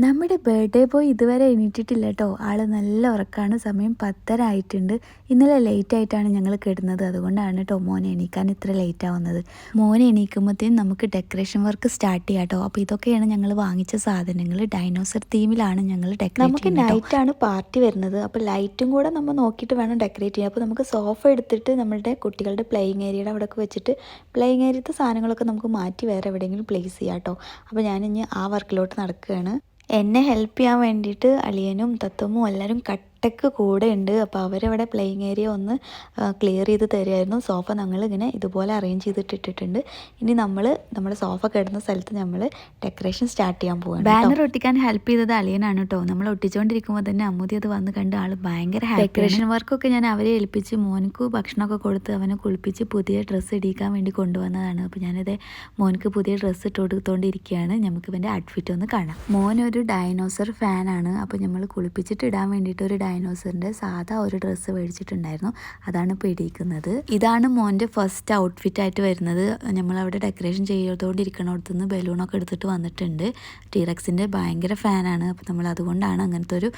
നമ്മുടെ birthday boy ഇതുവരെ എണീറ്റിട്ടില്ല കേട്ടോ. ആള് നല്ല ഉറക്കമാണ്. സമയം 10:30 ആയിട്ടുണ്ട്. ഇന്നലെ ലേറ്റ് ആയിട്ടാണ് ഞങ്ങൾ കിടന്നത്. അതുകൊണ്ടാണ് കേട്ടോ മോനെ എണീക്കാൻ ഇത്ര ലേറ്റ് ആവുന്നത്. മോനെ എണീക്കുമ്പോഴത്തേനും നമുക്ക് ഡെക്കറേഷൻ വർക്ക് സ്റ്റാർട്ട് ചെയ്യാം കേട്ടോ. അപ്പോൾ ഇതൊക്കെയാണ് ഞങ്ങൾ വാങ്ങിച്ച സാധനങ്ങൾ. ഡൈനോസർ തീമിലാണ് ഞങ്ങൾ ഡെക്കറേറ്റ് നമുക്ക് നൈറ്റാണ് പാർട്ടി വരുന്നത്. അപ്പോൾ ലൈറ്റും കൂടെ നമ്മൾ നോക്കിയിട്ട് വേണം ഡെക്കറേറ്റ് ചെയ്യാൻ. അപ്പോൾ നമുക്ക് സോഫ എടുത്തിട്ട് നമ്മളുടെ കുട്ടികളുടെ പ്ലേയിങ് ഏരിയയുടെ അവിടെയൊക്കെ വെച്ചിട്ട് പ്ലേയിങ് ഏരിയത്തെ സാധനങ്ങളൊക്കെ നമുക്ക് മാറ്റി വേറെ എവിടെയെങ്കിലും പ്ലേസ് ചെയ്യാം കേട്ടോ. അപ്പോൾ ഞാനിനി ആ വർക്കിലോട്ട് നടക്കുകയാണ്. എന്നെ ഹെൽപ്പ് ചെയ്യാൻ വേണ്ടിയിട്ട് അളിയനും തത്തമ്മും എല്ലാവരും കട്ടക്ക് കൂടെ ഉണ്ട്. അപ്പോൾ അവരവിടെ പ്ലേയിങ് ഏരിയ ഒന്ന് ക്ലിയർ ചെയ്ത് തരുമായിരുന്നു. സോഫ ഞങ്ങളിങ്ങനെ ഇതുപോലെ അറേഞ്ച് ചെയ്തിട്ടിട്ടുണ്ട്. ഇനി നമ്മുടെ സോഫ കിടന്ന സ്ഥലത്ത് നമ്മൾ ഡെക്കറേഷൻ സ്റ്റാർട്ട് ചെയ്യാൻ പോവാണ്. ബാനർ ഒട്ടിക്കാൻ ഹെൽപ്പ് ചെയ്തത് അളിയനാണ് കേട്ടോ. നമ്മൾ ഒട്ടിച്ചുകൊണ്ടിരിക്കുമ്പോൾ തന്നെ അമ്മുതി അത് വന്ന് കണ്ട് ആൾ ഭയങ്കര ഹാപ്പി. ഡെക്കറേഷൻ വർക്കൊക്കെ ഞാൻ അവരെ ഏൽപ്പിച്ച് മോനക്ക് ഭക്ഷണമൊക്കെ കൊടുത്ത് അവനെ കുളിപ്പിച്ച് പുതിയ ഡ്രസ്സ് ഇടിക്കാൻ വേണ്ടി കൊണ്ടുവന്നതാണ്. അപ്പോൾ ഞാനത് മോനക്ക് പുതിയ ഡ്രസ്സ് ഇട്ട് കൊടുത്തുകൊണ്ടിരിക്കുകയാണ്. നമുക്ക് ഇവൻ്റെ ഔട്ട്ഫിറ്റ് ഒന്ന് കാണാം. മോനൊരു ഡൈനോസർ ഫാനാണ്. അപ്പോൾ നമ്മൾ കുളിപ്പിച്ചിട്ട് ഇടാൻ വേണ്ടിയിട്ട് ഒരു ഡൈനോസറിൻ്റെ സാധാ ഒരു ഡ്രസ്സ് മേടിച്ചിട്ടുണ്ടായിരുന്നു. അതാണ് ഇപ്പോൾ ഇടിക്കുന്നത്. ഇതാണ് മോൻ്റെ ഫസ്റ്റ് ഔട്ട്ഫിറ്റ് ആയിട്ട് വരുന്നത്. നമ്മളവിടെ ഡെക്കറേഷൻ ചെയ്തുകൊണ്ടിരിക്കണോടത്തുനിന്ന് ബലൂണൊക്കെ എടുത്തിട്ട് വന്നിട്ടുണ്ട്. ടീറക്സിൻ്റെ ഭയങ്കര ഫാനാണ്. അപ്പോൾ നമ്മൾ അതുകൊണ്ടാണ് അങ്ങനത്തെ ഒരു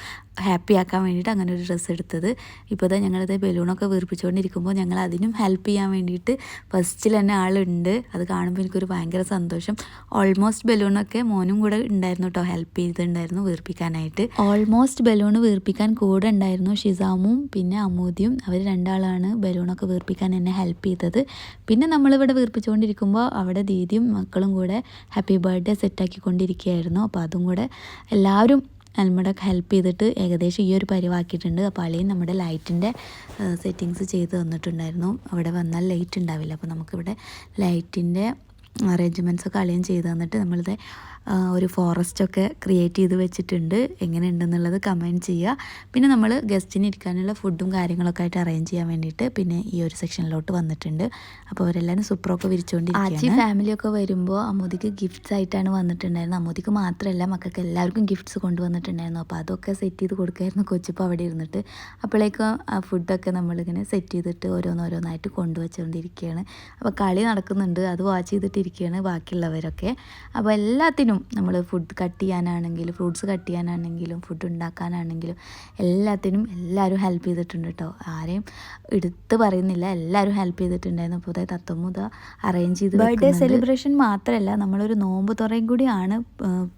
ഹാപ്പി ആക്കാൻ വേണ്ടിയിട്ട് അങ്ങനെ ഒരു ഡ്രസ്സ് എടുത്തത്. ഇപ്പോൾ തന്നെ ഞങ്ങളിത് ബലൂണൊക്കെ വീർപ്പിച്ചുകൊണ്ടിരിക്കുമ്പോൾ ഞങ്ങൾ അതിനും ഹെൽപ്പ് ചെയ്യാൻ വേണ്ടിയിട്ട് ഫസ്റ്റിൽ തന്നെ ആളുണ്ട്. അത് കാണുമ്പോൾ എനിക്കൊരു ഭയങ്കര സന്തോഷം. ഓൾമോസ്റ്റ് ബലൂണൊക്കെ മോനും കൂടെ ഉണ്ടായിരുന്നു കേട്ടോ, ഹെൽപ്പ് ചെയ്തിട്ടുണ്ടായിരുന്നു വീർപ്പിക്കാനായിട്ട്. ഓൾമോസ്റ്റ് ബലൂൺ വീർപ്പിക്കാൻ കൂടെ ഉണ്ടായിരുന്നു ഷിസാമും പിന്നെ അമ്മൂദിയും. അവർ രണ്ടാളാണ് ബലൂണൊക്കെ വീർപ്പിക്കാൻ എന്നെ ഹെൽപ്പ് ചെയ്തത്. പിന്നെ നമ്മളിവിടെ വീർപ്പിച്ചുകൊണ്ടിരിക്കുമ്പോൾ അവിടെ ദീദിയും മക്കളും കൂടെ ഹാപ്പി ബർത്ത്ഡേ സെറ്റാക്കിക്കൊണ്ടിരിക്കുകയായിരുന്നു. അപ്പോൾ അതും കൂടെ എല്ലാവരും നമ്മുടെ ഹെൽപ്പ് ചെയ്തിട്ട് ഏകദേശം ഈ ഒരു പരിവാക്കിയിട്ടുണ്ട്. അപ്പോൾ അളിയും നമ്മുടെ ലൈറ്റിൻ്റെ സെറ്റിങ്സ് ചെയ്ത് തന്നിട്ടുണ്ടായിരുന്നു. അവിടെ വന്നാൽ ലൈറ്റ് ഉണ്ടാവില്ല. അപ്പോൾ നമുക്കിവിടെ ലൈറ്റിൻ്റെ അറേഞ്ച്മെൻറ്റ്സൊക്കെ അളിയൻ ചെയ്ത് തന്നിട്ട് നമ്മളിത് ഒരു ഫോറസ്റ്റൊക്കെ ക്രിയേറ്റ് ചെയ്ത് വെച്ചിട്ടുണ്ട്. എങ്ങനെയുണ്ടെന്നുള്ളത് കമൻറ്റ് ചെയ്യുക. പിന്നെ നമ്മൾ ഗസ്റ്റിന് ഇരിക്കാനുള്ള ഫുഡും കാര്യങ്ങളൊക്കെ ആയിട്ട് അറേഞ്ച് ചെയ്യാൻ വേണ്ടിയിട്ട് പിന്നെ ഈ ഒരു സെക്ഷനിലോട്ട് വന്നിട്ടുണ്ട്. അപ്പോൾ അവരെല്ലാവരും സൂപ്പറൊക്കെ വിരിച്ചുകൊണ്ടിരിക്കുകയാണ്. ആച്ചി ഫാമിലിയൊക്കെ വരുമ്പോൾ അമ്മൂദിക്ക് ഗിഫ്റ്റ്സ് ആയിട്ടാണ് വന്നിട്ടുണ്ടായിരുന്നത്. അമ്മൂദിക്ക് മാത്രമല്ല മക്കൾക്ക് എല്ലാവർക്കും ഗിഫ്റ്റ്സ് കൊണ്ടുവന്നിട്ടുണ്ടായിരുന്നു. അപ്പോൾ അതൊക്കെ സെറ്റ് ചെയ്ത് കൊടുക്കായിരുന്നു കൊച്ചിപ്പോൾ അവിടെ ഇരുന്നിട്ട്. അപ്പോഴേക്കും ആ ഫുഡൊക്കെ നമ്മളിങ്ങനെ സെറ്റ് ചെയ്തിട്ട് ഓരോന്നോരോന്നായിട്ട് കൊണ്ടുവച്ചുകൊണ്ടിരിക്കുകയാണ്. അപ്പോൾ കളി നടക്കുന്നുണ്ട്, അത് വാച്ച് ചെയ്തിട്ടിരിക്കുകയാണ് ബാക്കിയുള്ളവരൊക്കെ. അപ്പോൾ എല്ലാത്തിനും നമ്മൾ ഫുഡ് കട്ട് ചെയ്യാനാണെങ്കിലും ഫ്രൂട്ട്സ് കട്ട് ചെയ്യാനാണെങ്കിലും ഫുഡ് ഉണ്ടാക്കാനാണെങ്കിലും എല്ലാത്തിനും എല്ലാവരും ഹെൽപ്പ് ചെയ്തിട്ടുണ്ട് കേട്ടോ. ആരെയും എടുത്ത് പറയുന്നില്ല, എല്ലാവരും ഹെൽപ്പ് ചെയ്തിട്ടുണ്ടായിരുന്നു. അപ്പോൾ അതായത് തത്തമുത അറേഞ്ച് ചെയ്ത് ബർത്ത്ഡേ സെലിബ്രേഷൻ മാത്രമല്ല നമ്മളൊരു നോമ്പ് തുറയും കൂടിയാണ്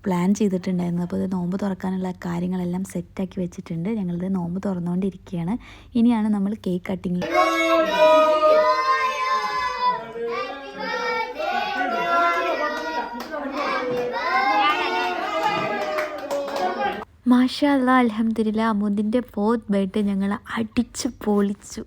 പ്ലാൻ ചെയ്തിട്ടുണ്ടായിരുന്നത്. അപ്പോൾ അത് നോമ്പ് തുറക്കാനുള്ള കാര്യങ്ങളെല്ലാം സെറ്റാക്കി വെച്ചിട്ടുണ്ട്. ഞങ്ങളിത് നോമ്പ് തുറന്നുകൊണ്ടിരിക്കുകയാണ്. ഇനിയാണ് നമ്മൾ കേക്ക് കട്ടിങ്. മാഷാ അല്ലാ, അൽഹംദുലില്ലാ, അമ്മൂദിൻ്റെ 4th ബർത്ത്ഡേ ഞങ്ങൾ അടിച്ച് പൊളിച്ചു.